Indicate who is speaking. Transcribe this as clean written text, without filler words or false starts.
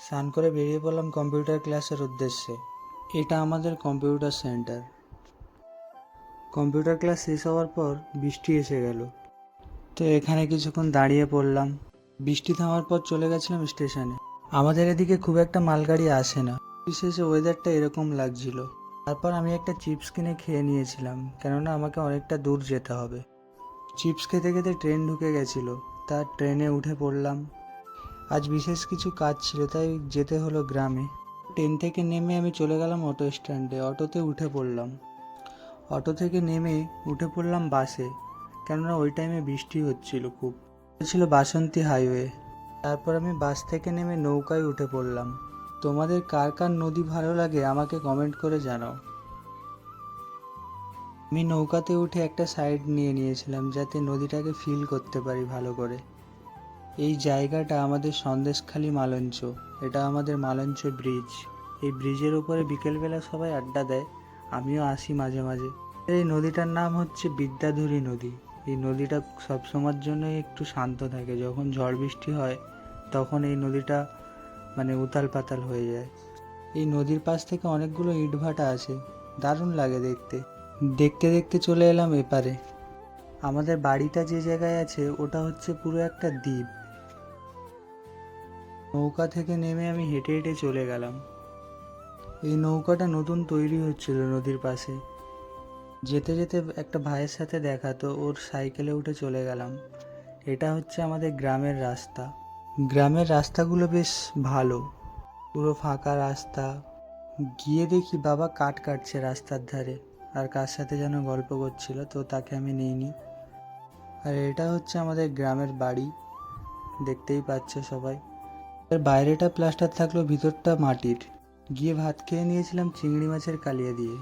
Speaker 1: স্নান করে বেরিয়ে পড়লাম কম্পিউটার ক্লাসের উদ্দেশ্যে। এটা আমাদের কম্পিউটার সেন্টার। কম্পিউটার ক্লাস শেষ হওয়ার পর বৃষ্টি এসে গেল, তো এখানে কিছুক্ষণ দাঁড়িয়ে পড়লাম। বৃষ্টি থামার পর চলে গেছিলাম স্টেশনে। আমাদের এদিকে খুব একটা মালগাড়ি আসে না, বিশেষে ওয়েদারটা এরকম লাগছিল। তারপর আমি একটা চিপস কিনে খেয়ে নিয়েছিলাম, কেননা আমাকে অনেকটা দূর যেতে হবে। চিপস খেতে খেতে ট্রেন ঢুকে গেছিল, তার ট্রেনে উঠে পড়লাম। আজ বিশেষ কিছু কাজ ছিল, তাই যেতে হলো গ্রামে। ট্রেন থেকে নেমে আমি চলে গেলাম অটো স্ট্যান্ডে, অটোতে উঠে পড়লাম। অটো থেকে নেমে উঠে পড়লাম বাসে, কেননা ওই টাইমে বৃষ্টি হচ্ছিল খুব। ছিল বাসন্তী হাইওয়ে। তারপর আমি বাস থেকে নেমে নৌকায় উঠে পড়লাম। তোমাদের কার কার নদী ভালো লাগে আমাকে কমেন্ট করে জানাও। আমি নৌকাতে উঠে একটা সাইড নিয়ে নিয়েছিলাম, যাতে নদীটাকে ফিল করতে পারি ভালো করে। এই জায়গাটা আমাদের সন্দেশখালি মালঞ্চ। এটা আমাদের মালঞ্চ ব্রিজ। এই ব্রিজের উপরে বিকেলবেলা সবাই আড্ডা দেয়, আমিও আসি মাঝে মাঝে। এই নদীটার নাম হচ্ছে বিদ্যাধরী নদী। এই নদীটা সবসময়ের জন্যই একটু শান্ত থাকে। যখন ঝড় বৃষ্টি হয় তখন এই নদীটা উতাল পাতাল হয়ে যায়। এই নদীর পাশ থেকে অনেকগুলো ইটভাটা আছে, দারুণ লাগে দেখতে। দেখতে দেখতে চলে এলাম এপারে। আমাদের বাড়িটা যে জায়গায় আছে ওটা হচ্ছে পুরো একটা দ্বীপ। নৌকা থেকে নেমে আমি হেঁটে হেঁটে চলে গেলাম। এই নৌকাটা নতুন তৈরি হচ্ছিল নদীর পাশে। যেতে যেতে একটা ভাইয়ের সাথে দেখা, তো ওর সাইকেলে উঠে চলে গেলাম। এটা হচ্ছে আমাদের গ্রামের রাস্তা। গ্রামের রাস্তাগুলো বেশ ভালো, পুরো ফাঁকা রাস্তা। গিয়ে দেখি বাবা কাঠ কাটছে রাস্তার ধারে, আর কার সাথে যেন গল্প করছিল, তো তাকে আমি নিইনি। আর এটা হচ্ছে আমাদের গ্রামের বাড়ি, দেখতেই পাচ্ছে সবাই। এর বাইরেটা প্লাস্টার থাকলেও ভিতরটা মাটির। গিয়ে ভাত খেয়ে নিয়েছিলাম চিংড়ি মাছের কালিয়া দিয়ে।